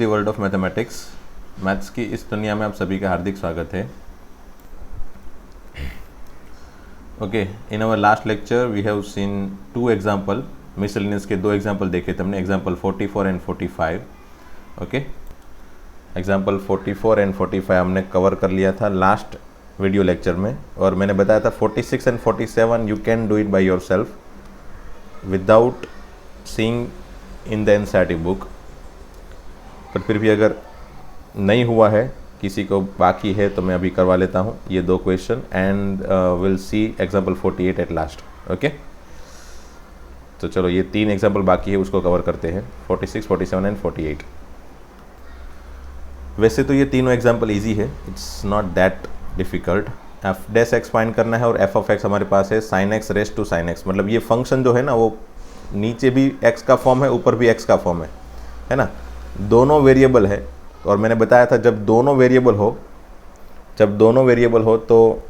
The world of mathematics, maths की इस दुनिया में आप सभी का हार्दिक स्वागत है। Okay, in our last lecture we have seen two example, miscellaneous के दो एग्जाम्पल देखे थे हमने, example 44 and 45। Okay, example 44 and 45 हमने कवर कर लिया था लास्ट वीडियो लेक्चर में, और मैंने बताया था 46 and 47 you can do it by your self without seeing in the NCERT book. पर फिर भी अगर नहीं हुआ है, किसी को बाकी है, तो मैं अभी करवा लेता हूँ ये दो question and will see example 48 at last. Okay, तो चलो ये तीन एग्जाम्पल बाकी है, उसको कवर करते हैं, 46, 47 एंड 48। वैसे तो ये तीनों एग्जाम्पल इजी है, it's not that difficult. F dash X find करना है और एफ ऑफ एक्स हमारे पास है sine X raised to sine X, मतलब ये फंक्शन जो है ना वो नीचे भी एक्स का फॉर्म है, ऊपर भी एक्स का फॉर्म है ना, दोनों वेरिएबल है। और मैंने बताया था जब दोनों वेरिएबल हो तो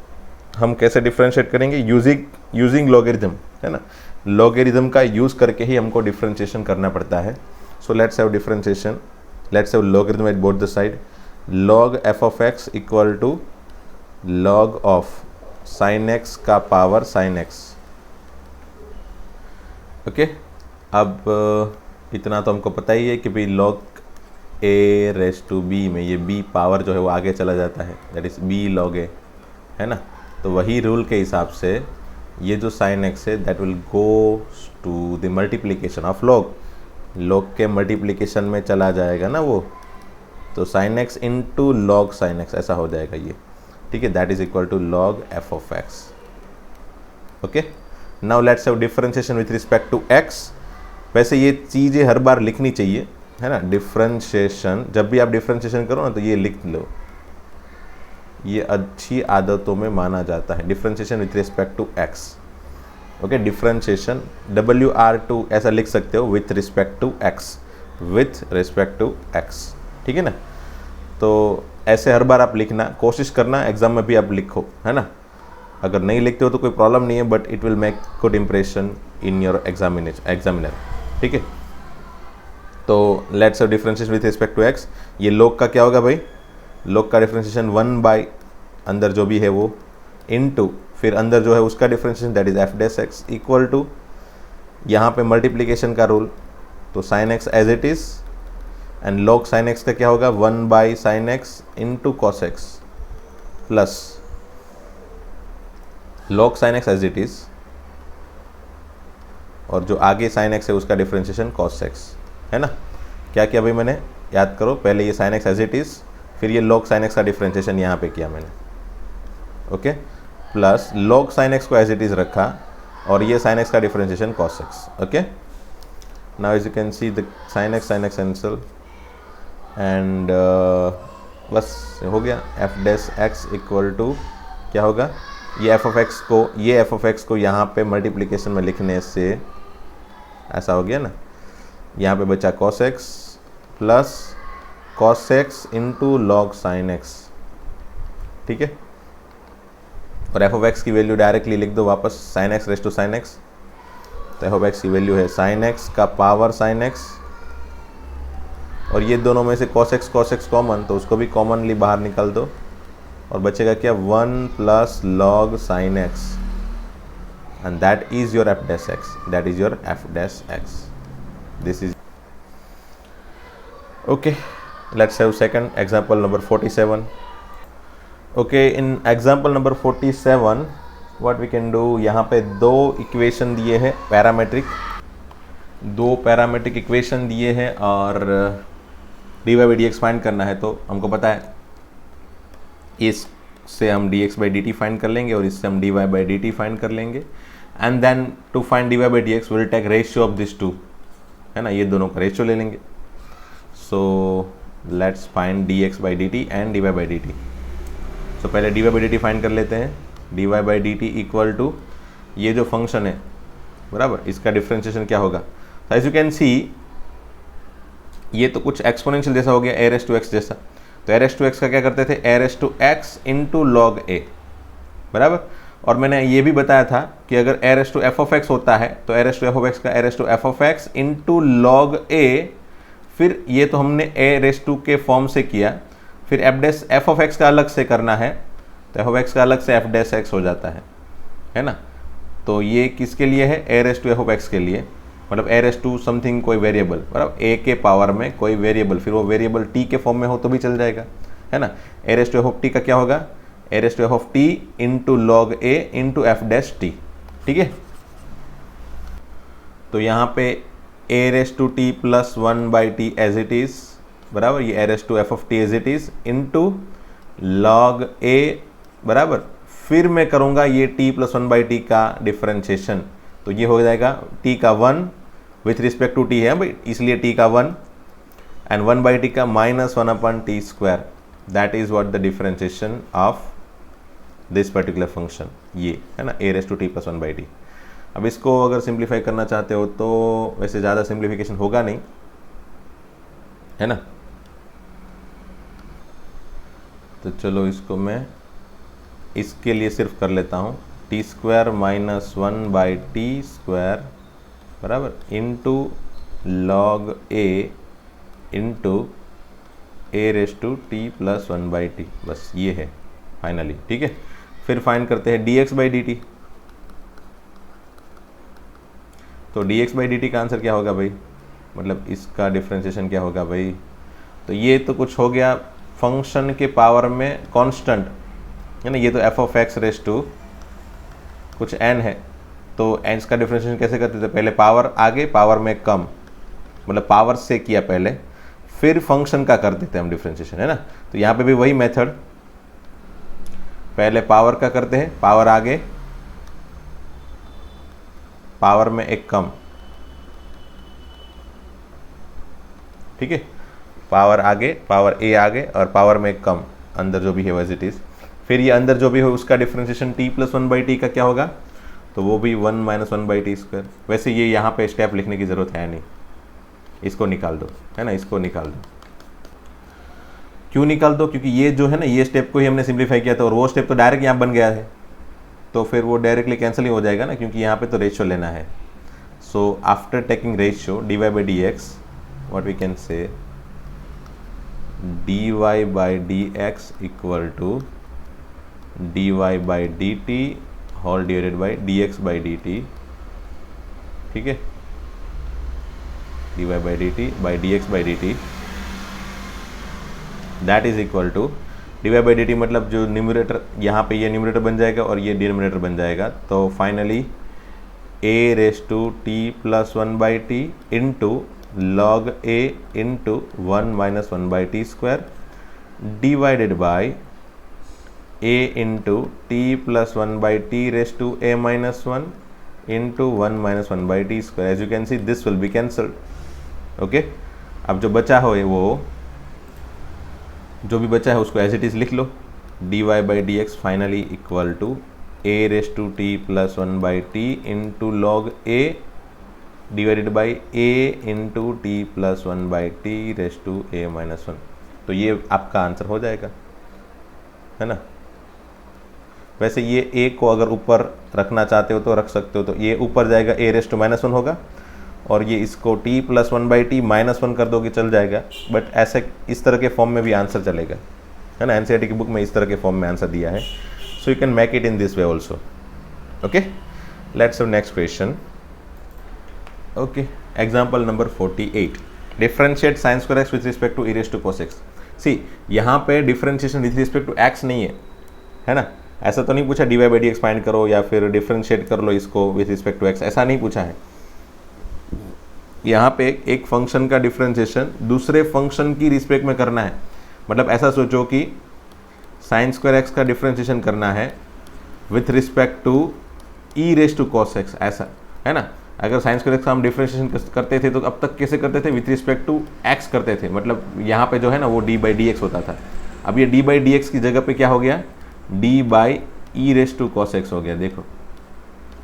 हम कैसे डिफ्रेंशिएट करेंगे, यूजिंग लॉगरिथम, है ना, लॉगरिथम का यूज़ करके ही हमको डिफ्रेंशिएशन करना पड़ता है। So let's have differentiation, let's have logarithm at both the side. Log F of X equal to log of sine X का पावर साइन एक्स। ओके, अब इतना तो हमको पता ही है कि भाई log A raise to B में ये बी पावर जो है वो आगे चला जाता है, दैट इज़ बी लॉग ए, है ना। तो वही रूल के हिसाब से ये जो साइन एक्स है that will go to the multiplication of log, log के मल्टीप्लिकेशन में चला जाएगा ना वो, तो sine X into log sine X ऐसा हो जाएगा ये, ठीक है, that is equal to log F of X. Okay, now let's have differentiation with respect to X. वैसे ये चीज़ें हर बार लिखनी चाहिए, है ना, डिफरेंशिएशन जब भी आप डिफरेंशिएशन करो ना तो ये लिख लो, ये अच्छी आदतों में माना जाता है, differentiation with respect to X. Okay, differentiation WR2 ऐसा लिख सकते हो, with respect to X, with respect to X, ठीक है ना। तो ऐसे हर बार आप लिखना, कोशिश करना एग्जाम में भी आप लिखो, है ना। अगर नहीं लिखते हो तो कोई प्रॉब्लम नहीं है, but it will make good impression in your examiner, ठीक है। तो let's have differentiation with respect to X. ये log का क्या होगा भाई, log का डिफरेंशिएशन 1 बाई अंदर जो भी है वो इनटू फिर अंदर जो है उसका differentiation that is F dash X equal to, यहाँ पे मल्टीप्लिकेशन का रूल, तो sine X as it is and log sine X का क्या होगा 1 by sine X into cos X plus log sine X as it is, और जो आगे साइन एक्स है उसका डिफरेंशिएशन कॉस एक्स, है ना। क्या किया भाई मैंने, याद करो, पहले ये sine X as it is, फिर ये log साइन एक्स का डिफरेंशिएशन यहाँ पे किया मैंने, okay, plus log sine X को एज इट इज़ रखा और ये साइन एक्स का differentiation cos X. Okay, now as you can see the sine X cancel and बस हो गया। F dash X equal to क्या होगा, ये एफ ऑफ एक्स को यहाँ पे मल्टीप्लिकेशन में लिखने से ऐसा हो गया ना, यहाँ पे बचा cos x plus cos x into log sine X, ठीक है। और एफ ऑफ एक्स की वैल्यू डायरेक्टली लिख दो वापस, sine X raise to sine X, तो एफ ऑफ एक्स की वैल्यू है साइन एक्स का पावर साइन एक्स, और ये दोनों में से cos x कॉमन, तो उसको भी कॉमनली बाहर निकाल दो और बचेगा क्या 1 plus log sine x, and that is your F dash x, that is your F dash x. This is okay. Let's have second example number 47. Okay, in example number 47 what we can do, यहाँ पे दो equation दिए हैं parametric equation दिए हैं और dy by dx find करना है। तो हमको पता है इससे हम dx by dt फाइंड कर लेंगे और इससे हम dy by dt फाइंड कर लेंगे, and then to find dy by dx will take ratio of this two, है ना, ये दोनों का रेशियो ले लेंगे। So let's find dx by dt and dy by dt। So पहले dy by dt फाइंड कर लेते हैं, dy by dt equal to ये जो फंक्शन है बराबर, इसका डिफरेंशिएशन क्या होगा, एज यू कैन सी ये तो कुछ एक्सपोनेंशियल जैसा हो गया, a रेस टू x जैसा, तो a रेस टू x का क्या करते थे, a raise to x into log a, बराबर। और मैंने ये भी बताया था कि अगर a raise to f of x होता है तो a raise to f of x का a raise to f of x into log a फिर ये तो हमने ए रेस टू के फॉर्म से किया, फिर एफ ऑफ एक्स का अलग से करना है, तो एफ ऑफ एक्स का अलग से एफ डैश एक्स हो जाता है ना। तो ये किसके लिए है, a raise to f of x के लिए, मतलब ए रेस टू समथिंग कोई वेरिएबल, मतलब ए के पावर में कोई वेरिएबल, फिर वो वेरिएबल टी के फॉर्म में हो तो भी चल जाएगा, है ना। A raise to f of t का क्या होगा, a raise to f of t into log A into f dash t, ठीक है। तो यहाँ पे a raise to T plus 1/t as it is बराबर, ये a raise to f of t as it is into log a बराबर, फिर मैं करूँगा ये t प्लस 1/t का डिफ्रेंशिएशन, तो ये हो जाएगा t का 1 विथ रिस्पेक्ट टू t है भाई, इसलिए t का 1 एंड 1/t का -1/t², that is what the differentiation of this particular function, ये है ना, a raise to t plus 1/t। अब इसको अगर सिंप्लीफाई करना चाहते हो तो वैसे ज़्यादा सिंप्लीफिकेशन होगा नहीं, है ना। तो चलो इसको मैं इसके लिए सिर्फ कर लेता हूँ, t² - 1/t² बराबर into log A into A raise to T plus 1/t, बस ये है फाइनली, ठीक है। फिर फाइंड करते हैं dx/dt, तो dx/dt का आंसर क्या होगा भाई, मतलब इसका डिफ्रेंशिएशन क्या होगा भाई, तो ये तो कुछ हो गया फंक्शन के पावर में कांस्टेंट, है ना, ये तो F of X raise to कुछ n है, तो n का डिफ्रेंशिएशन कैसे करते थे, पहले पावर आगे पावर में कम, मतलब पावर से किया पहले, फिर फंक्शन का कर देते हैं हम डिफ्रेंशिएशन, है ना। तो यहाँ पे भी वही मेथड, पहले पावर का करते हैं, पावर आगे पावर में एक कम, ठीक है, पावर आगे पावर ए आगे और पावर में एक कम, अंदर जो भी है वैज इट इज, फिर ये अंदर जो भी हो उसका डिफ्रेंशिएशन t प्लस 1/t का क्या होगा, तो वो भी 1 - 1/t²। वैसे ये यहाँ पे स्टेप लिखने की ज़रूरत है नहीं, इसको निकाल दो, है ना, इसको निकाल दो। क्यों निकाल दो, क्योंकि ये जो है ना, ये स्टेप को ही हमने सिंप्लीफाई किया था और वो स्टेप तो डायरेक्ट यहाँ बन गया है, तो फिर वो डायरेक्टली कैंसिल ही हो जाएगा ना, क्योंकि यहाँ पे तो रेशियो लेना है। So after taking ratio dy/dx, what we can say dy/dx equal to dy/dt whole divided by dx/dt, ठीक है, dy/dt by dx/dt, that is equal to dy/dt, मतलब जो न्यूमरेटर यहाँ पे ये न्यूमरेटर बन जाएगा और ये डिनोमिनेटर बन जाएगा, तो finally a raise to t plus 1/t into log a into 1 - 1/t² divided by a into t plus 1/t raise to a - 1 into 1 - 1/t²। As you can see this will be cancelled, okay. अब जो बचा हो वो जो भी बचा है उसको एज इट इज़ लिख लो, dy/dx finally equal to a raise to t plus 1/t into log a divided by a into t plus 1/t raise to a - 1। तो ये आपका आंसर हो जाएगा, है ना। वैसे ये a को अगर ऊपर रखना चाहते हो तो रख सकते हो, तो ये ऊपर जाएगा a रेस टू -1 होगा, और ये इसको t प्लस 1/t -1 कर दोगे चल जाएगा, बट ऐसे इस तरह के फॉर्म में भी आंसर चलेगा, है ना। एनसीईआरटी की बुक में इस तरह के फॉर्म में आंसर दिया है, so you can make it in this way also, okay. Let's have next question, okay. Example number 48, differentiate sine square X with respect to e raise to cos x। See यहाँ पे differentiation with respect to x नहीं है ना, ऐसा तो नहीं पूछा dy/dx find करो या फिर डिफ्रेंशिएट कर लो इसको विथ रिस्पेक्ट टू x, ऐसा नहीं पूछा है। यहाँ पे एक फंक्शन का डिफ्रेंशिएशन दूसरे फंक्शन की रिस्पेक्ट में करना है, मतलब ऐसा सोचो कि साइन स्क्वायर एक्स का डिफ्रेंशिएशन करना है with respect to e raise to cos x, ऐसा है ना। अगर साइन स्क्वायर एक्स का हम डिफ्रेंशिएशन करते थे तो अब तक कैसे करते थे, विथ रिस्पेक्ट टू x करते थे, मतलब यहाँ पे जो है ना वो d/dx होता था। अब ये d/dx की जगह पे क्या हो गया, d/e rays to cos x हो गया, देखो,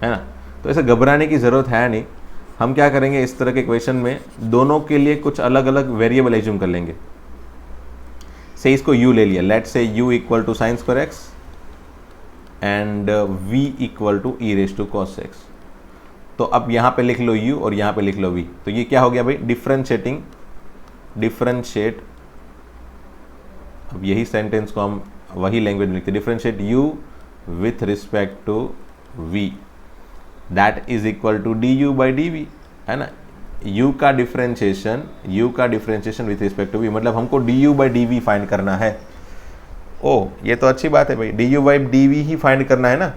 है ना। तो ऐसे घबराने की ज़रूरत है नहीं, हम क्या करेंगे इस तरह के क्वेश्चन में दोनों के लिए कुछ अलग अलग वेरिएबल एज्यूम कर लेंगे। से इसको u ले लिया, let's say u equal to sine square X and v equal to e raise to cos x। तो अब यहाँ पे लिख लो u और यहाँ पे लिख लो v, तो ये क्या हो गया भाई, डिफ्रेंशिएटिंग डिफरेंशिएट, अब यही सेंटेंस को हम वही लैंग्वेज में लिखते हैं, differentiate u with respect to v, that is equal to du by dv, है ना। u का differentiation with respect to v, मतलब हमको du बाई dv फाइंड करना है। ओ ये तो अच्छी बात है भाई, du by dv he find करना है ना।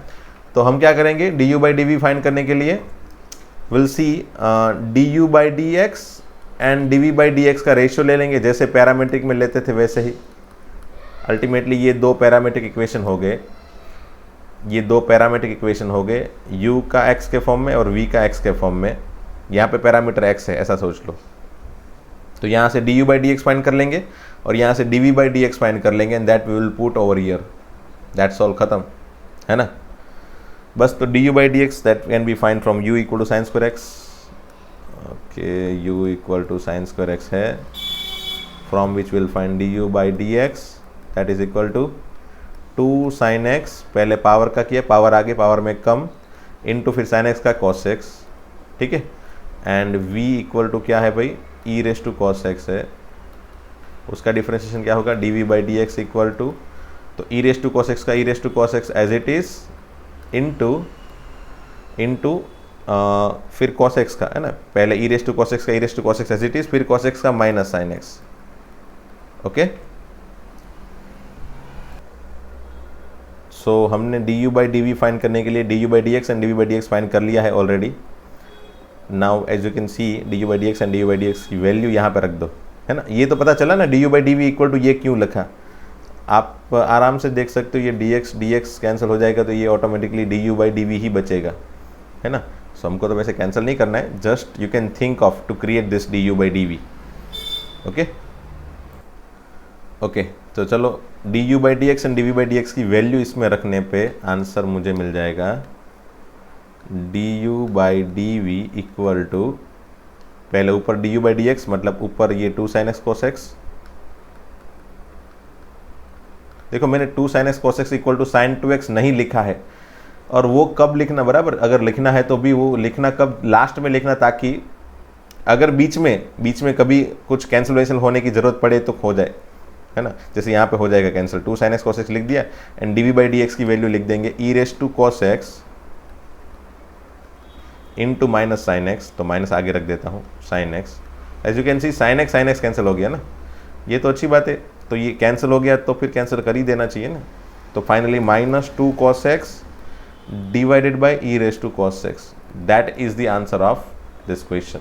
तो हम क्या करेंगे, du बाई dv फाइंड करने के लिए will see du by dx and dv by dx का रेशियो ले लेंगे, जैसे पैरामीट्रिक में लेते थे वैसे ही। अल्टीमेटली ये दो पैरामीट्रिक इक्वेशन हो गए, u का x के फॉर्म में और v का x के फॉर्म में। यहाँ पे पैरामीटर x है, ऐसा सोच लो। तो यहाँ से du बाई dx फाइंड कर लेंगे और यहाँ से dv बाई dx फाइंड कर लेंगे, and that we will put over here, that's all, खत्म, है ना। बस तो du by dx that can be find from u equal to sine square x, okay, u equal to sine square x है, from which will find du by dx that is equal to 2 sine x, पहले power का किया, power आगे power में कम, into फिर sine x का cos x, ठीक है। एंड v इक्वल टू क्या है भाई, e raise to cos x है, उसका डिफरेंशिएशन क्या होगा, dv by dx equal to, तो e raise to cos x का e raise to cos x as it is into फिर cos x का, है ना, पहले e raise to cos x का e raise to cos x as it is, फिर cos x का minus sine x, okay. So हमने du by dv find करने के लिए du by dx and dv by dx find कर लिया है already. Now as you can see du by dx and du by dx की value यहाँ पे रख दो, है ना। ये तो पता चला ना du by dv equal to ये क्यों लिखा, आप आराम से देख सकते हो, ये dx कैंसिल हो जाएगा तो ये ऑटोमेटिकली du बाई dv ही बचेगा, है ना। सो हमको तो वैसे कैंसिल नहीं करना है, just you can think of to create this du by dv, okay. Okay, तो चलो du by dx and dv by dx की वैल्यू इसमें रखने पे आंसर मुझे मिल जाएगा du by dv equal to, पहले ऊपर du बाई dx मतलब ऊपर ये 2 sin x cos x, देखो मैंने 2 sin x cos x equal to sin 2x नहीं लिखा है, और वो कब लिखना, बराबर, अगर लिखना है तो भी वो लिखना कब, लास्ट में लिखना, ताकि अगर बीच में कभी कुछ कैंसिलेशन होने की जरूरत पड़े तो हो जाए, है ना। जैसे यहाँ पे हो जाएगा cancel, 2 sin x cos x लिख दिया, एंड dv बाई dx की वैल्यू लिख देंगे e raise to cos x into minus sine x, तो माइनस आगे रख देता हूँ, sine x, as you can see sine x cancel हो गया ना, ये तो अच्छी बात है। तो ये कैंसिल हो गया तो फिर कैंसिल कर ही देना चाहिए ना। तो finally minus 2 cos x divided by e raise to cos x, that is the answer of this question,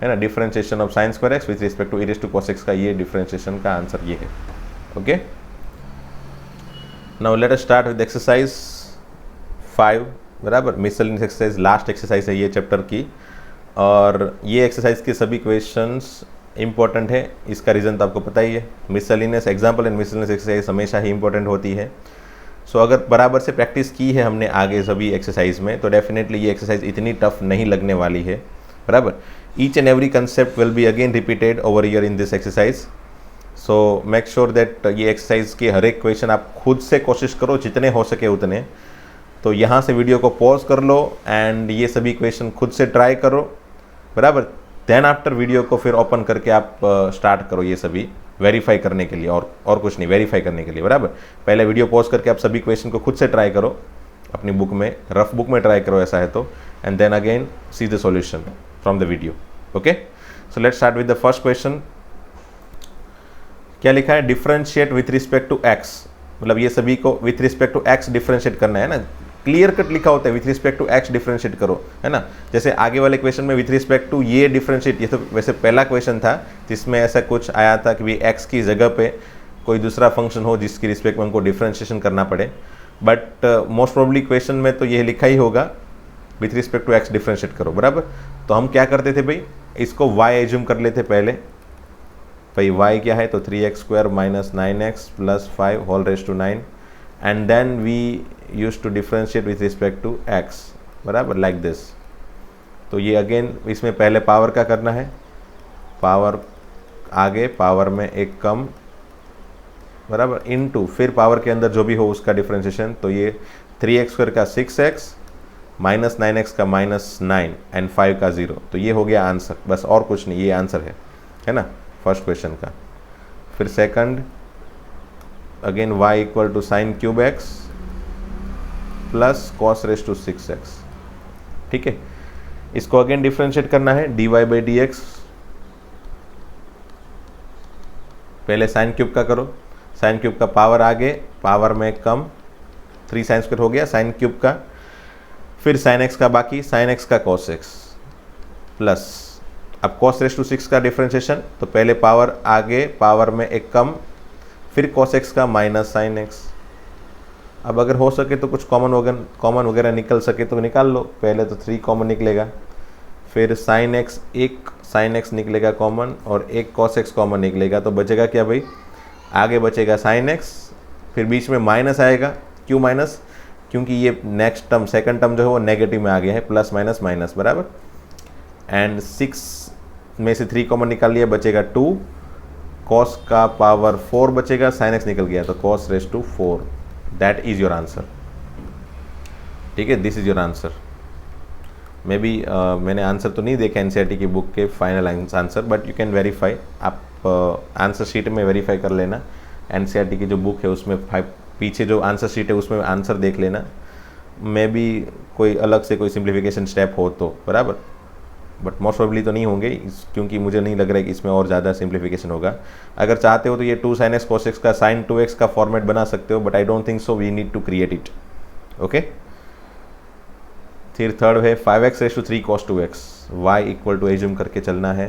है ना। Differentiation of sine square X with respect to E raise to cos x का ये differentiation का answer ये है, okay. Now let us start with exercise 5, बराबर, miscellaneous exercise, last exercise है ये चैप्टर की, और ये एक्सरसाइज के सभी क्वेश्चंस इंपॉर्टेंट है, इसका रीज़न तो आपको पता ही है। Miscellaneous example and miscellaneous exercise हमेशा ही इंपॉर्टेंट होती है। सो अगर बराबर से प्रैक्टिस की है हमने आगे सभी एक्सरसाइज में, तो डेफिनेटली ये एक्सरसाइज इतनी टफ नहीं लगने वाली है, बराबर। Each and every concept will be again repeated over year in this exercise, so make sure that ये एक्सरसाइज के हर एक क्वेश्चन आप खुद से कोशिश करो जितने हो सके उतने। तो यहाँ से वीडियो को पॉज कर लो एंड ये सभी क्वेश्चन खुद से ट्राई करो, बराबर। देन आफ्टर वीडियो को फिर ओपन करके आप स्टार्ट करो ये सभी वेरीफाई करने के लिए, और कुछ नहीं, वेरीफाई करने के लिए, बराबर। पहले वीडियो पॉज करके आप सभी क्वेश्चन को खुद से ट्राई करो, अपनी बुक में, रफ बुक में ट्राई करो ऐसा है तो, and then again see the solution from the video, okay. So let's start with the first question. क्या लिखा है, differentiate with respect to X, मतलब ये सभी को with respect to x differentiate करना है ना। क्लियर कट लिखा होता है with respect to x differentiate करो, है ना। जैसे आगे वाले क्वेश्चन में विथ रिस्पेक्ट टू ये डिफरेंशिएट, ये तो वैसे पहला क्वेश्चन था जिसमें ऐसा कुछ आया था कि एक्स की जगह पे कोई दूसरा फंक्शन हो जिसकी रिस्पेक्ट में उनको डिफरेंशिएशन करना पड़े, बट मोस्ट प्रोबेबली क्वेश्चन में तो ये लिखा ही होगा with respect to x differentiate करो, बराबर। तो हम क्या करते थे भाई, इसको y एज्यूम कर लेते पहले, भाई y क्या है, तो 3x square minus 9x plus 5 whole raise to 9, and then we use to differentiate with respect to x, बराबर, लाइक दिस। तो ये अगेन इसमें पहले पावर का करना है, पावर आगे पावर में एक कम, बराबर, इनटू फिर पावर के अंदर जो भी हो उसका डिफरेंशिएशन। तो ये 3x स्क्वायर का 6x माइनस 9x का माइनस 9 एंड 5 का 0, तो ये हो गया आंसर, बस और कुछ नहीं, ये आंसर है ना। फर्स्ट क्वेश्चन का। फिर second again y equal to sine cube x plus cos raise to 6x। ठीक है, इसको अगेन डिफ्रेंशिएट करना है dy बाई डी एक्स। पहले साइन क्यूब का करो, साइन क्यूब का पावर आगे पावर में कम, 3 साइन स्क्वायर हो गया साइन क्यूब का। फिर साइन एक्स का बाकी, साइन एक्स का कॉस एक्स प्लस अब कॉस रेस टू 6 का डिफ्रेंशिएशन, तो पहले पावर आगे पावर में एक कम, फिर कॉस एक्स का माइनस साइन एक्स। अब अगर हो सके तो कुछ कॉमन वगैरह निकल सके तो निकाल लो। पहले तो 3 कॉमन निकलेगा, फिर साइन एक्स, एक साइन एक्स निकलेगा कॉमन और एक कॉस एक्स कॉमन निकलेगा, तो बचेगा क्या भाई, आगे बचेगा साइन एक्स, फिर बीच में माइनस आएगा। क्यों माइनस, क्योंकि ये नेक्स्ट टर्म सेकंड टर्म जो है वो नेगेटिव में आ गया है, प्लस माइनस माइनस बराबर। एंड 6 में से 3 कॉमन निकाल लिया, बचेगा 2, कॉस का पावर 4 बचेगा, साइन एक्स निकल गया तो cos raise to 4। That is your answer. ठीक है, this is your answer. Maybe मैंने आंसर तो नहीं देखा एनसीईआरटी की बुक के final answer, but you can verify, आप आंसर शीट में वेरीफाई कर लेना। एनसीईआरटी की जो बुक है उसमें पीछे जो आंसर शीट है उसमें आंसर देख लेना। मे बी कोई अलग से कोई सिंप्लीफिकेशन स्टेप हो तो बराबर, बट मोस्ट प्रोबेबली तो नहीं होंगे, क्योंकि मुझे नहीं लग रहा है कि इसमें और ज़्यादा सिंप्लीफिकेशन होगा। अगर चाहते हो तो ये 2 sin x cos x का sin 2x का फॉर्मेट बना सकते हो, but I don't think so, we need to create it. Okay, फिर थर्ड है 5x raise to 3 cos 2x, y equal to assume करके चलना है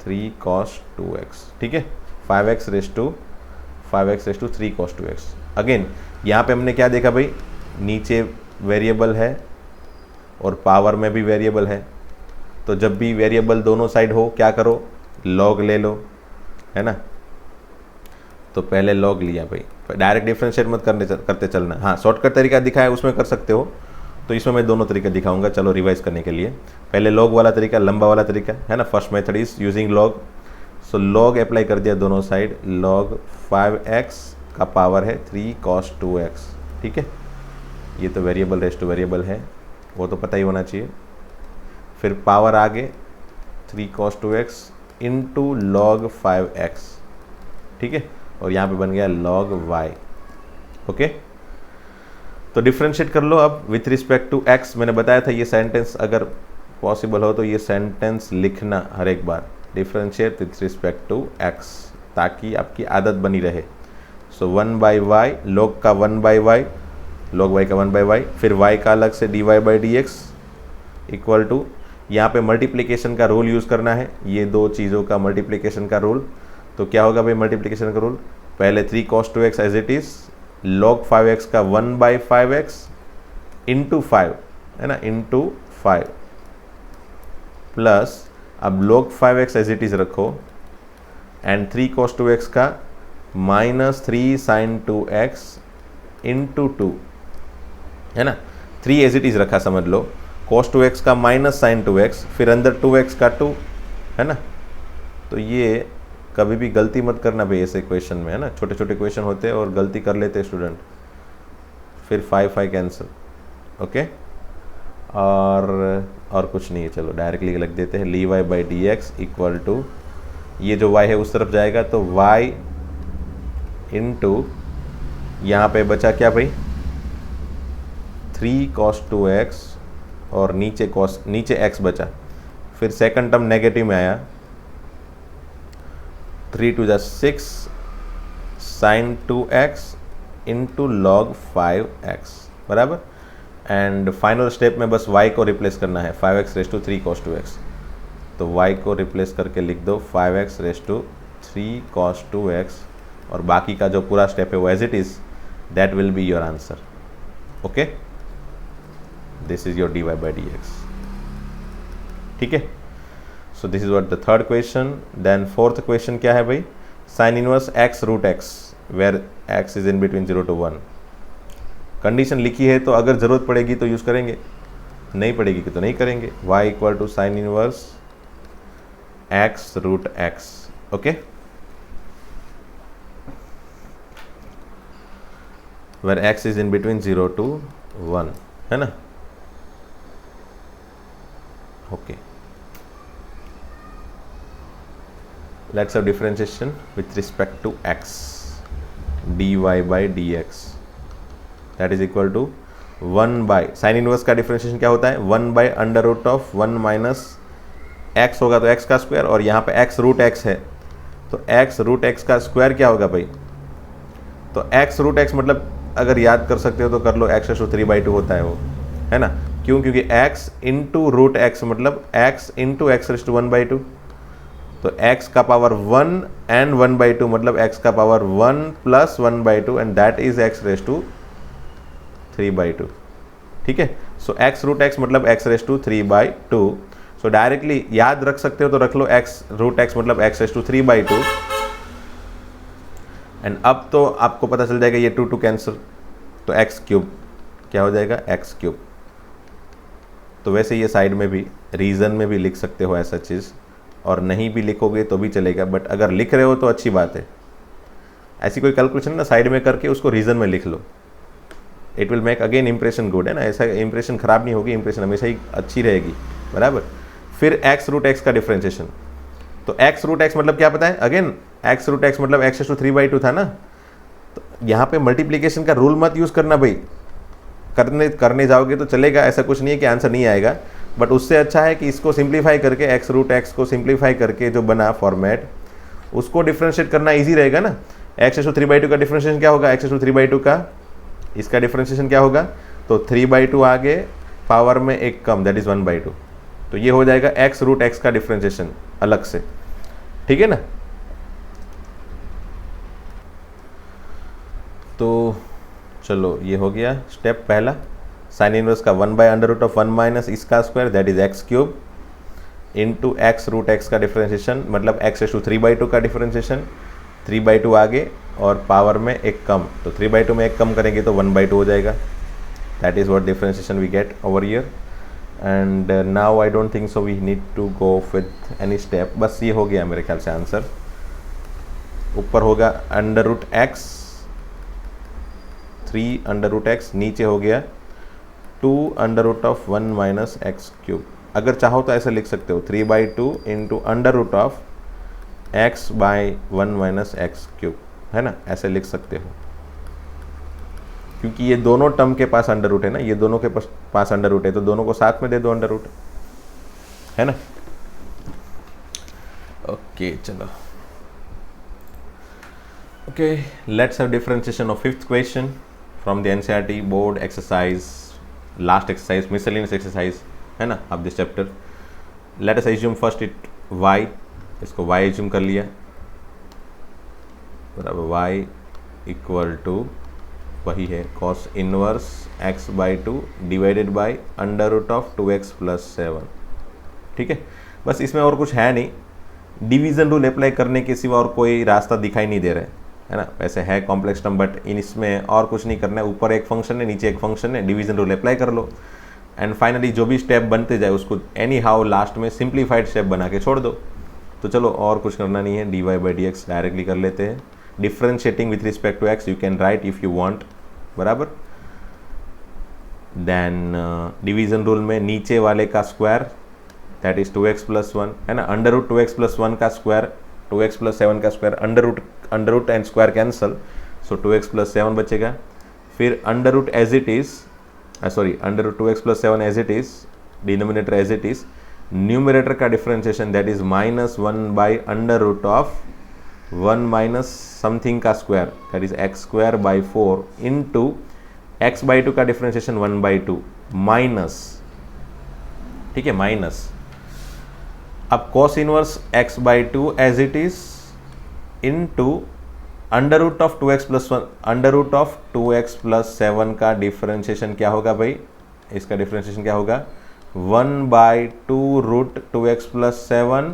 3 cos 2x। ठीक है, 5x raise to 3 cos 2x। Again यहाँ पे हमने क्या देखा भाई, नीचे वेरिएबल है और पावर में भी वेरिएबल है, तो जब भी वेरिएबल दोनों साइड हो क्या करो, लॉग ले लो, है ना। तो पहले लॉग लिया भाई, डायरेक्ट डिफरेंशिएट मत करते चलना। हाँ, शॉर्टकट तरीका दिखाया उसमें कर सकते हो, तो इसमें मैं दोनों तरीका दिखाऊंगा। चलो रिवाइज करने के लिए पहले लॉग वाला तरीका, लंबा वाला तरीका है ना। First method is using log. So log apply कर दिया दोनों साइड, लॉग 5x का पावर है 3 cos 2x। ठीक है, ये तो वेरिएबल रेस टू वेरिएबल है, वो तो पता ही होना चाहिए। फिर पावर आगे 3 cos 2x into log 5x। ठीक है, और यहाँ पे बन गया log y। ओके, तो डिफ्रेंशिएट कर लो अब विथ रिस्पेक्ट टू x। मैंने बताया था ये सेंटेंस अगर पॉसिबल हो तो ये सेंटेंस लिखना हर एक बार, differentiate with respect to x, ताकि आपकी आदत बनी रहे। सो 1/y, log का 1/y, log y का 1/y, फिर y का अलग से dy by d x equal to, यहाँ पे मल्टीप्लिकेशन का रूल यूज़ करना है, ये दो चीज़ों का मल्टीप्लिकेशन का रूल। तो क्या होगा भाई मल्टीप्लिकेशन का रूल, पहले 3 cos 2x as it is, log 5x का 1/5x इंटू 5, है ना, इंटू 5 प्लस अब log 5x as it is रखो एंड 3 cos 2x का -3 sin 2x इंटू 2, है ना। 3 एज इट इज़ रखा समझ लो, cos 2x का माइनस sin 2x, फिर अंदर 2x का 2, है ना। तो ये कभी भी गलती मत करना भाई ऐसे क्वेश्चन में, है ना। छोटे छोटे क्वेश्चन होते हैं और गलती कर लेते हैं स्टूडेंट। फिर 5 कैंसिल। ओके, और कुछ नहीं है, चलो डायरेक्टली लिख देते हैं, ली y by d x equal to, ये जो y है उस तरफ जाएगा तो y इंटू यहाँ पे बचा क्या भाई 3 cos 2x और नीचे x बचा, फिर सेकंड टर्म नेगेटिव में आया, 3 to the 6 sin 2x into log 5x बराबर। एंड फाइनल स्टेप में बस y को रिप्लेस करना है, 5x raise to 3 cos 2x, तो y को रिप्लेस करके लिख दो 5x raise to 3 cos 2x, और बाकी का जो पूरा स्टेप है वो as it is, that will be your answer. Okay, this is your dy by d x. ठीक है, so this is what the third question. Then fourth question क्या है भाई, sine inverse x root x where x is in between 0 to 1। Condition लिखी है तो अगर ज़रूरत पड़ेगी तो यूज़ करेंगे, नहीं पड़ेगी तो नहीं करेंगे। y equal to sine inverse x root x। Okay, where x is in between 0 to 1, है ना। Okay, let's have differentiation with respect to x dy by dx that is equal to 1 by sine inverse का differentiation क्या होता है 1 by under root of 1 minus x होगा तो x का square, और यहाँ पे x रूट x है तो x रूट x का स्क्वायर क्या होगा भाई, तो x रूट x मतलब अगर याद कर सकते हो तो कर लो, x रेशो 3/2 होता है वो, है ना। क्यों, क्योंकि x इंटू रूट x मतलब x इंटू एक्स रेशो 1/2, तो x का पावर 1 एंड 1/2 मतलब x का power 1 plus 1/2 and that is x raise to 3/2, ठीक है। सो x रूट x मतलब x raise to 3/2, so directly याद रख सकते हो तो रख लो x रूट x मतलब x रेस टू 3/2 एंड अब तो आपको पता चल जाएगा ये 2 कैंसिल, तो x क्यूब क्या हो जाएगा x क्यूब। तो वैसे ये साइड में भी रीज़न में भी लिख सकते हो ऐसा चीज़, और नहीं भी लिखोगे तो भी चलेगा, बट अगर लिख रहे हो तो अच्छी बात है। ऐसी कोई कैलकुलेशन ना साइड में करके उसको रीज़न में लिख लो, it will make again impression good, है ना। ऐसा इंप्रेशन खराब नहीं होगी, इंप्रेशन हमेशा ही अच्छी रहेगी, बराबर। फिर x रूट x का डिफरेंशिएशन, तो x रूट x मतलब क्या पता है, अगेन x रूट x मतलब x रेशो 3/2 था ना, तो यहाँ पे मल्टीप्लीकेशन का रूल मत यूज़ करना भाई, करने जाओगे तो चलेगा, ऐसा कुछ नहीं है कि आंसर नहीं आएगा, बट उससे अच्छा है कि इसको सिंप्लीफाई करके x रूट x को सिंप्लीफाई करके जो बना फॉर्मेट उसको डिफ्रेंशिएट करना इजी रहेगा ना। x रेशो 3/2 का डिफ्रेंशिएशन क्या होगा, x रेशो 3/2 का इसका डिफ्रेंशिएशन क्या होगा, तो 3/2 आगे पावर में एक कम दैट इज 1/2, तो ये हो जाएगा x रूट x का डिफ्रेंशिएशन अलग से, ठीक है ना। तो चलो ये हो गया स्टेप पहला, साइन इनवर्स का 1 by under root of 1 minus इसका square that is x cube into x root x का डिफरेंशिएशन मतलब x रेशो 3/2 का डिफरेंशिएशन, 3/2 आगे और पावर में एक कम, तो 3/2 में एक कम करेंगे तो 1/2 हो जाएगा, that is what differentiation we get over here. And now I don't think so we need to go with any step, बस ये हो गया मेरे ख्याल से आंसर। ऊपर होगा under root x 3 under root x, नीचे हो गया 2 under root of 1 minus x cube. अगर चाहो तो ऐसे लिख सकते हो 3/2 into under root of x by 1 minus x cube, है ना, ऐसे लिख सकते हो, क्योंकि ये दोनों टर्म के पास अंडर रूट है ना, ये दोनों के पास अंडर रूट है, तो दोनों को साथ में दे दो अंडर रूट, है ना। ओके चलो, okay let's have differentiation of fifth question from the NCERT board exercise, last exercise miscellaneous exercise, है ना, of this chapter. Let us assume first it y, इसको y एज्यूम कर लिया, बराबर y इक्वल टू वही है cos inverse x/2 divided by under root of 2x plus 7, ठीक है। बस इसमें और कुछ है नहीं, डिवीज़न रूल अप्लाई करने के सिवा और कोई रास्ता दिखाई नहीं दे रहा है ना। वैसे है कॉम्प्लेक्स टर्म बट इसमें और कुछ नहीं करना है, ऊपर एक फंक्शन है नीचे एक फंक्शन है, डिवीज़न रूल अप्लाई कर लो एंड फाइनली जो भी स्टेप बनते जाए उसको एनी हाउ लास्ट में सिंप्लीफाइड स्टेप बना के छोड़ दो। तो चलो और कुछ करना नहीं है, d y by d x directly कर लेते हैं। Differentiating with respect to x you can write if you want, बराबर। देन डिवीज़न रूल में नीचे वाले का square that is 2x plus 1, है ना, अंडर रूट 2x प्लस 1 का स्क्वायर 2x प्लस 7 का square, under root and square cancel, so 2x plus 7 बचेगा। फिर under root as it is, sorry under root 2x plus 7 as it is, denominator as it is, numerator का differentiation that is -1 by under root of 1 minus something का square that is x square by 4 into x/2 का differentiation 1/2 minus, ठीक है, minus. अब cos inverse x/2 as it is into under root of 2x plus 1, under root of 2x plus 7 का differentiation क्या होगा भाई, इसका डिफरेंशिएशन क्या होगा 1/2 रूट 2x प्लस 7,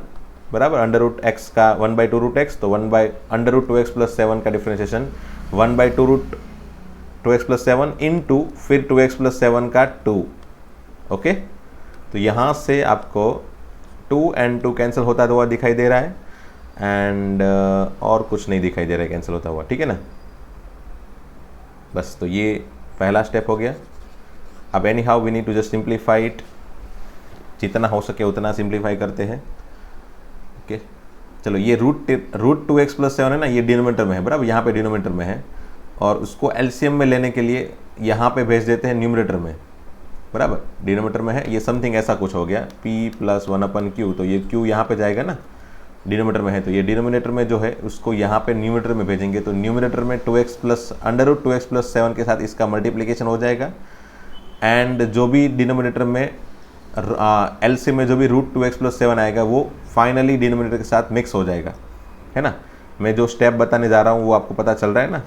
बराबर, अंडर रूट x का 1/2 रूट x, तो 1 अंडर रूट 2x प्लस 7 का differentiation 1/2 root 2x plus 7 into फिर 2x प्लस 7 का 2, ओके। तो यहाँ से आपको 2 and 2 कैंसिल होता हुआ दिखाई दे रहा है एंड और कुछ नहीं दिखाई दे रहा है कैंसिल होता हुआ, ठीक है ना। बस तो ये पहला स्टेप हो गया। अब anyhow we need to just simplify it, जितना हो सके उतना सिंप्लीफाई करते हैं, ओके। चलो ये रूट 2x प्लस 7 है ना, ये डिनोमिनेटर में है बराबर, यहाँ पे डिनोमिनेटर में है, और उसको एलसीएम में लेने के लिए यहाँ पे भेज देते हैं न्यूमरेटर में बराबर, डिनोमिनेटर में है, ये समथिंग ऐसा कुछ हो गया p प्लस 1/q, तो ये q यहाँ पे जाएगा ना, डिनोमिनेटर में है, तो ये डिनोमिनेटर में जो है उसको यहाँ पे न्यूमरेटर में भेजेंगे, तो न्यूमरेटर में 2x प्लस √2x प्लस 7 के साथ इसका मल्टीप्लिकेशन हो जाएगा, एंड जो भी डिनोमिनेटर में एलसीएम में जो भी √2x प्लस 7 आएगा वो फाइनली डिनोमिनेटर के साथ मिक्स हो जाएगा, है ना। मैं जो स्टेप बताने जा रहा हूँ वो आपको पता चल रहा है ना।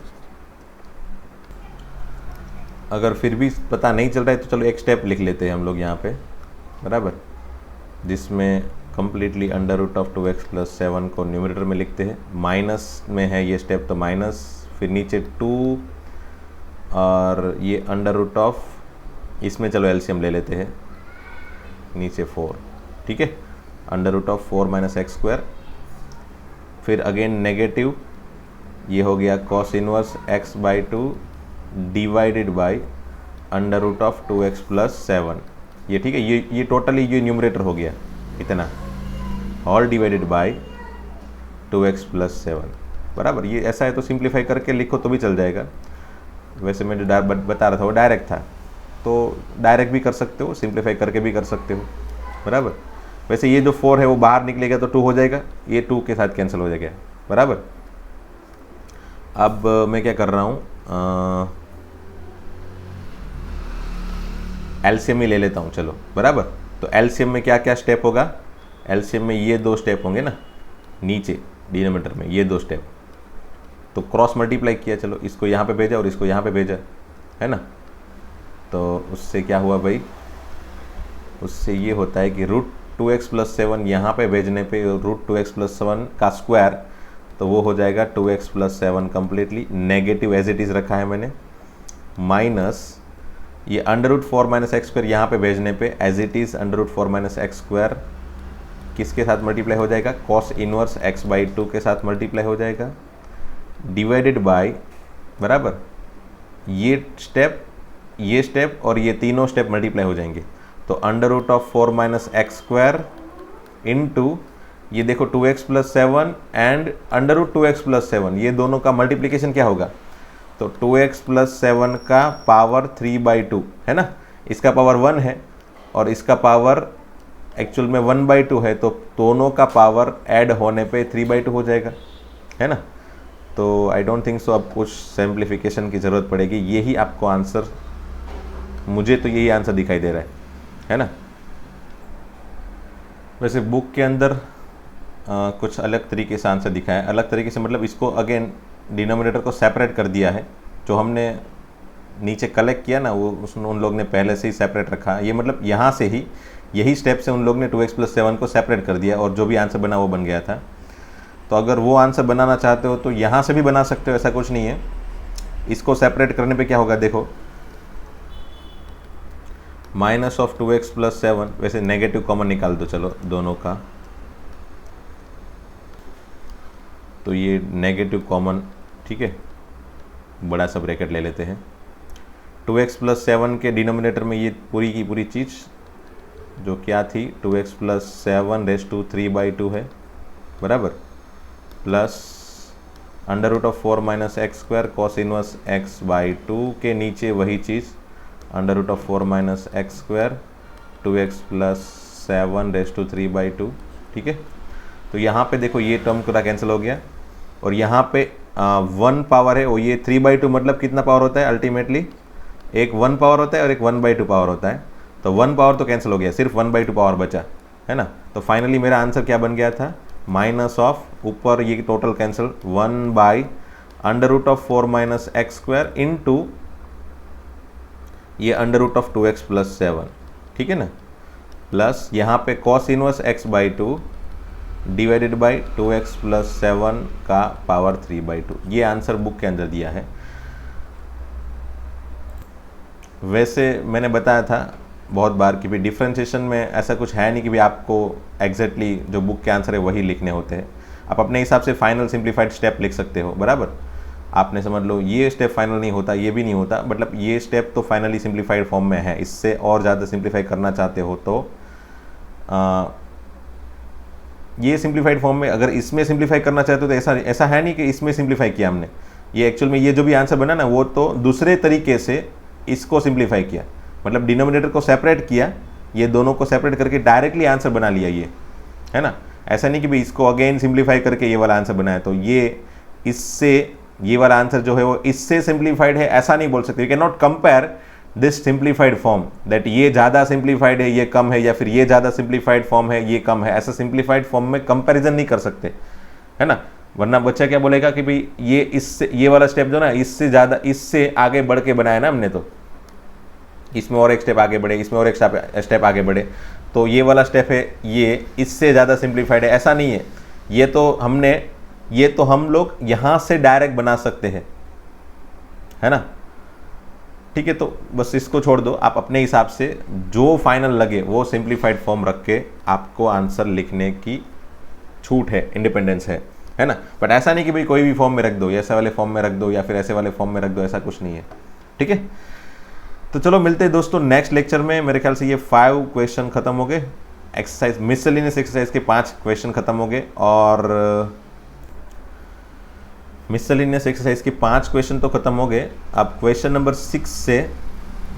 अगर फिर भी पता नहीं चल रहा है तो चलो एक स्टेप लिख लेते हैं हम लोग यहाँ पे बराबर, जिसमें कम्प्लीटली √2x प्लस 7 को न्यूमरेटर में लिखते हैं, माइनस में है ये स्टेप तो माइनस, फिर नीचे 2 और ये √ इसमें चलो एलसीएम ले लेते हैं, नीचे 4, ठीक है, √4 - x², फिर अगेन नेगेटिव, ये हो गया cos inverse x/2 divided by √2x plus 7, ये ठीक है, ये टोटली ये न्यूमरेटर हो गया इतना, all divided by 2x plus 7 बराबर। ये ऐसा है तो सिंप्लीफाई करके लिखो तो भी चल जाएगा, वैसे मैं जो बता रहा था वो डायरेक्ट था, तो डायरेक्ट भी कर सकते हो, सिंप्लीफाई करके भी कर सकते हो बराबर। वैसे ये जो 4 है वो बाहर निकलेगा तो 2 हो जाएगा, ये 2 के साथ कैंसिल हो जाएगा बराबर। अब मैं क्या कर रहा हूँ, एलसीएम ही ले लेता हूँ चलो बराबर। तो एलसीएम में क्या क्या स्टेप होगा, एलसीएम में ये 2 स्टेप होंगे ना, नीचे डिनोमिनेटर में ये 2 स्टेप, तो क्रॉस मल्टीप्लाई किया, चलो इसको यहाँ पे भेजा और इसको यहाँ पे भेजा, है ना। तो उससे क्या हुआ भाई, उससे ये होता है कि √2x प्लस 7 यहाँ पे भेजने पे √2x प्लस 7 का स्क्वायर, तो वो हो जाएगा 2x plus 7 completely negative as it is रखा है मैंने, माइनस ये √4 - x² यहाँ पे भेजने पे एज इट इज़ √4 - x² किसके साथ मल्टीप्लाई हो जाएगा, cos इनवर्स x/2 के साथ मल्टीप्लाई हो जाएगा, डिवाइडेड बाय बराबर, ये स्टेप और ये तीनों स्टेप मल्टीप्लाई हो जाएंगे, तो √4 - x² इंटू ये देखो 2x plus 7 and √2x plus 7, ये दोनों का मल्टीप्लिकेशन क्या होगा, तो 2x प्लस 7 का पावर 3/2 है ना, इसका पावर 1 है और इसका पावर एक्चुअल में 1/2 है, तो दोनों का पावर ऐड होने पे 3/2 हो जाएगा, है ना। तो आई डोंट थिंक सो अब कुछ सिंप्लीफिकेशन की ज़रूरत पड़ेगी, यही आपको आंसर, मुझे तो यही आंसर दिखाई दे रहा है ना। वैसे बुक के अंदर कुछ अलग तरीके से आंसर दिखाया है, अलग तरीके से मतलब इसको अगेन डिनोमिनेटर को सेपरेट कर दिया है, जो हमने नीचे कलेक्ट किया ना वो उन लोग ने पहले से ही सेपरेट रखा, ये मतलब यहाँ से ही यही स्टेप से उन लोग ने 2x प्लस 7 को सेपरेट कर दिया और जो भी आंसर बना वो बन गया था। तो अगर वो आंसर बनाना चाहते हो तो यहाँ से भी बना सकते हो, ऐसा कुछ नहीं है। इसको सेपरेट करने पे क्या होगा देखो, -2x प्लस 7, वैसे नेगेटिव कॉमन निकाल दो चलो दोनों का, तो ये नेगेटिव कॉमन, ठीक है, बड़ा सा ब्रैकेट ले लेते हैं। 2x प्लस 7 के डिनोमिनेटर में ये पूरी की पूरी चीज़ जो क्या थी 2x प्लस 7 रेज़ टू 3/2 है बराबर, plus √4 - x² cos inverse x/2 के नीचे वही चीज़ √4 - x², 2x plus 7 raise to 3/2, ठीक है। तो यहाँ पे देखो ये टर्म पूरा कैंसिल हो गया और यहाँ पे 1 पावर है और ये 3/2 मतलब कितना पावर होता है अल्टीमेटली, एक 1 पावर होता है और एक 1/2 पावर होता है, तो 1 पावर तो कैंसिल हो गया, सिर्फ 1/2 पावर बचा, है ना। तो फाइनली मेरा आंसर क्या बन गया था, माइनस ऑफ, ऊपर ये टोटल कैंसिल, 1/√4 - x² इंटू ये √2x प्लस 7, ठीक है ना, प्लस यहाँ पे cos inverse x/2 divided by 2x plus 7 का पावर 3/2, ये आंसर बुक के अंदर दिया है। वैसे मैंने बताया था बहुत बार कि भाई डिफ्रेंशिएशन में ऐसा कुछ है नहीं कि भाई आपको एग्जैक्टली जो बुक के आंसर है वही लिखने होते हैं, आप अपने हिसाब से फाइनल सिंप्लीफाइड स्टेप लिख सकते हो बराबर। आपने समझ लो ये स्टेप फाइनल नहीं होता, ये भी नहीं होता, मतलब ये स्टेप तो फाइनली सिंप्लीफाइड फॉर्म में है, इससे और ज़्यादा सिंप्लीफाई करना चाहते हो तो ये सिंप्लीफाइड फॉर्म में अगर इसमें सिंप्लीफाई करना चाहते हो तो ऐसा ऐसा है नहीं कि इसमें सिंप्लीफाई किया हमने, ये एक्चुअल में ये जो भी आंसर बना ना वो तो दूसरे तरीके से इसको सिंप्लीफाई किया, मतलब डिनोमिनेटर को सेपरेट किया, ये दोनों को सेपरेट करके डायरेक्टली आंसर बना लिया ये, है ना। ऐसा नहीं कि भाई इसको अगेन सिंप्लीफाई करके ये वाला आंसर बनाया, तो ये इससे ये वाला आंसर जो है वो इससे सिंप्लीफाइड है ऐसा नहीं बोल सकते। You can not compare this simplified form that ये ज़्यादा सिंप्लीफाइड है ये कम है, या फिर ये ज़्यादा सिंप्लीफाइड फॉर्म है ये कम है, ऐसा सिंप्लीफाइड फॉर्म में कंपैरिजन नहीं कर सकते, है ना। वरना बच्चा क्या बोलेगा कि भाई ये इससे ये वाला स्टेप जो ना इससे ज़्यादा इससे आगे बढ़ के बनाया ना हमने, तो इसमें और एक स्टेप आगे बढ़े, इसमें और एक स्टेप आगे बढ़े, तो ये वाला स्टेप है ये इससे ज़्यादा सिंप्लीफाइड है, ऐसा नहीं है। ये तो हम लोग यहाँ से डायरेक्ट बना सकते हैं, है ना। ठीक है, तो बस इसको छोड़ दो, आप अपने हिसाब से जो फाइनल लगे वो सिंप्लीफाइड फॉर्म रख के आपको आंसर लिखने की छूट है, इंडिपेंडेंस है ना। बट ऐसा नहीं कि भाई कोई भी फॉर्म में रख दो, ऐसे वाले फॉर्म में रख दो या फिर ऐसे वाले फॉर्म में रख दो, ऐसा कुछ नहीं है। ठीक है, तो चलो मिलते हैं दोस्तों नेक्स्ट लेक्चर में। मेरे ख्याल से ये 5 क्वेश्चन खत्म हो गए, एक्सरसाइज मिसलेनियस एक्सरसाइज के 5 क्वेश्चन खत्म हो गए, और मिसलेनियस एक्सरसाइज के 5 क्वेश्चन तो खत्म हो गए। अब क्वेश्चन नंबर 6 से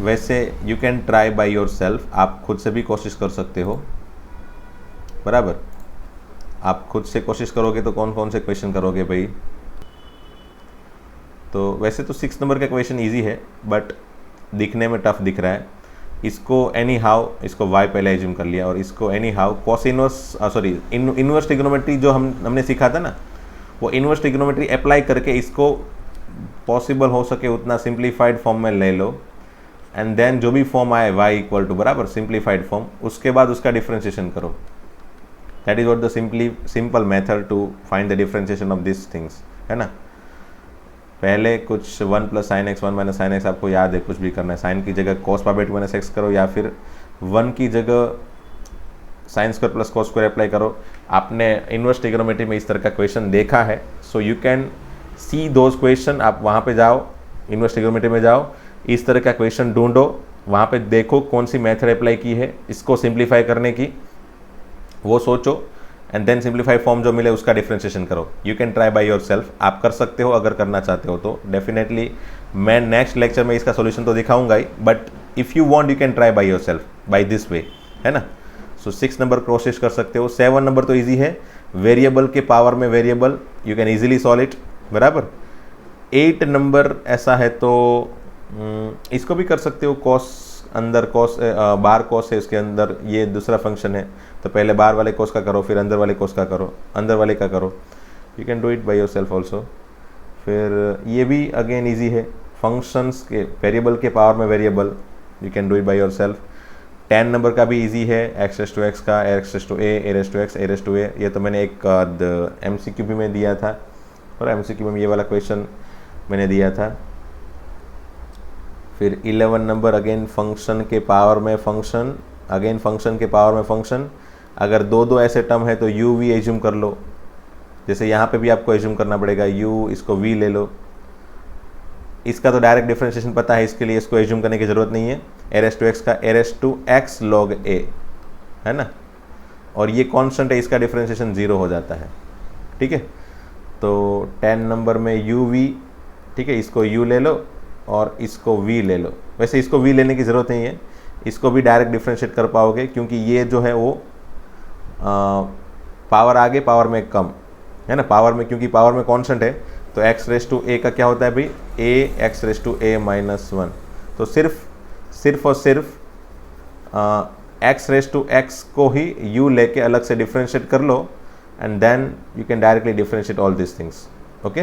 वैसे you can try by your self, आप खुद से भी कोशिश कर सकते हो, बराबर। आप खुद से कोशिश करोगे तो कौन कौन से क्वेश्चन करोगे भाई। तो वैसे तो 6 नंबर का क्वेश्चन इजी है बट दिखने में टफ दिख रहा है। इसको एनी हाउ, इसको y पहले एज्यूम कर लिया, और इसको any how cos inverse inverse trigonometry जो हमने सीखा था ना, वो इनवर्स ट्रिग्नोमेट्री अप्लाई करके इसको पॉसिबल हो सके उतना सिंप्लीफाइड फॉर्म में ले लो, एंड देन जो भी फॉर्म आए y इक्वल टू बराबर सिंप्लीफाइड फॉर्म, उसके बाद उसका डिफ्रेंशिएशन करो। That is what the simple method to find the differentiation of this things, है ना। पहले कुछ 1 + sin x 1 - sin x आपको याद है, कुछ भी करना है, साइन की जगह cos π/2 - x करो, या फिर 1 की जगह sin² + cos² अप्लाई करो। आपने इनवर्स ट्रिग्नोमेट्री में इस तरह का क्वेश्चन देखा है, so you can C those question. आप वहाँ पे जाओ, इनवर्स ट्रिग्नोमेट्री में जाओ, इस तरह का क्वेश्चन ढूंढो, वहाँ पे देखो कौन सी मेथड अप्लाई की है इसको सिंप्लीफाई करने की, वो सोचो, एंड देन सिंप्लीफाई फॉर्म जो मिले उसका डिफ्रेंशिएशन करो। You can try by your self, आप कर सकते हो अगर करना चाहते हो तो। डेफिनेटली मैं नेक्स्ट लेक्चर में इसका सोल्यूशन तो दिखाऊंगा ही, but if you want you can try by yourself by this way, है ना। सो 6 नंबर कोशिश कर सकते हो। 7 नंबर तो ईजी है, वेरिएबल के पावर में variable, you can easily solve it, बराबर। 8 नंबर ऐसा है तो इसको भी कर सकते हो, कॉस अंदर कॉस बार कॉस है, उसके अंदर ये दूसरा फंक्शन है, तो पहले बार वाले कॉस का करो, फिर अंदर वाले कॉस का करो, अंदर वाले का करो। You can do it by your self also. फिर ये भी अगेन ईजी है, फंक्शंस के वेरिएबल के पावर में variable, you can do it by your self. 10 number का भी इजी है, x⁴ का, x⁴a, a⁴a, ये तो मैंने एक MCQ भी में दिया था, और MCQ में ये वाला क्वेश्चन मैंने दिया था। फिर 11 नंबर अगेन फंक्शन के पावर में फंक्शन, अगेन फंक्शन के पावर में फंक्शन। अगर दो ऐसे टर्म है तो u v एज्यूम कर लो, जैसे यहाँ पे भी आपको एज्यूम करना पड़ेगा u, इसको v ले लो। इसका तो डायरेक्ट डिफरेंशिएशन पता है, इसके लिए इसको एज्यूम करने की ज़रूरत नहीं है। a⁴x का a⁴x log a, है ना, और ये कांस्टेंट है, इसका डिफरेंशिएशन 0 हो जाता है। ठीक है, तो 10 नंबर में u v, ठीक है, इसको u ले लो और इसको v ले लो। वैसे इसको v लेने की ज़रूरत नहीं है, इसको भी डायरेक्ट डिफरेंशिएट कर पाओगे, क्योंकि ये जो है वो पावर आगे पावर में कम, है ना, पावर में, क्योंकि पावर में कांस्टेंट है, तो x⁴a का क्या होता है भाई, a(x⁴a-1). तो सिर्फ और सिर्फ x⁴x को ही u लेके अलग से डिफरेंशिएट कर लो, and then you can directly differentiate all this things. Okay,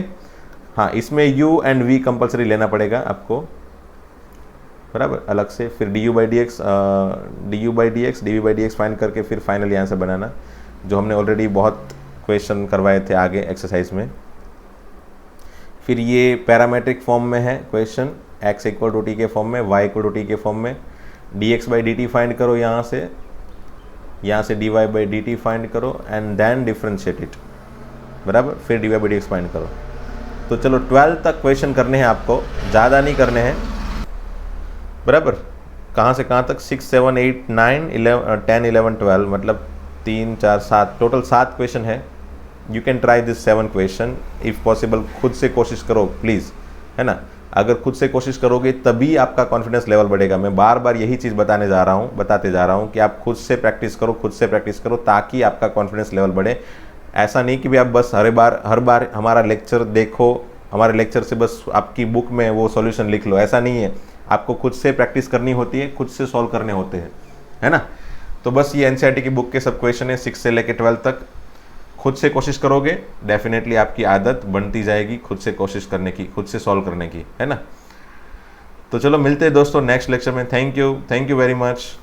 हाँ, इसमें u एंड v कंपलसरी लेना पड़ेगा आपको, बराबर, अलग से। फिर du/dx dv/dx फाइंड करके फिर फाइनल आंसर बनाना, जो हमने ऑलरेडी बहुत क्वेश्चन करवाए थे आगे एक्सरसाइज में। फिर ये पैरामेट्रिक फॉर्म में है क्वेश्चन, x = t के फॉर्म में, y = t के फॉर्म में। dx/dt फाइंड करो, यहाँ से dy/dt फाइंड करो, एंड देन डिफरेंशिएट इट, बराबर। फिर dy/dx फाइंड करो। तो चलो 12 तक क्वेश्चन करने हैं आपको, ज़्यादा नहीं करने हैं, बराबर। कहाँ से कहाँ तक, 6 7 8 9 11 10 11 12, मतलब 3 4 7 टोटल 7 क्वेश्चन है। You can try this 7 question if possible. खुद से कोशिश करो प्लीज़, है ना। अगर खुद से कोशिश करोगे तभी आपका कॉन्फिडेंस लेवल बढ़ेगा। मैं बार बार यही चीज़ बताते जा रहा हूँ कि आप खुद से प्रैक्टिस करो ताकि आपका कॉन्फिडेंस लेवल बढ़े। ऐसा नहीं कि भी आप बस हर बार हमारा लेक्चर देखो, हमारे लेक्चर से बस आपकी बुक में वो सॉल्यूशन लिख लो, ऐसा नहीं है। आपको खुद से प्रैक्टिस करनी होती है, खुद से सॉल्व करने होते हैं, है ना। तो बस ये एनसीईआरटी की बुक के सब क्वेश्चन है 6 से लेकर 12 तक। खुद से कोशिश करोगे डेफिनेटली आपकी आदत बनती जाएगी खुद से कोशिश करने की, खुद से सॉल्व करने की, है ना। तो चलो मिलते हैं दोस्तों नेक्स्ट लेक्चर में। Thank you very much.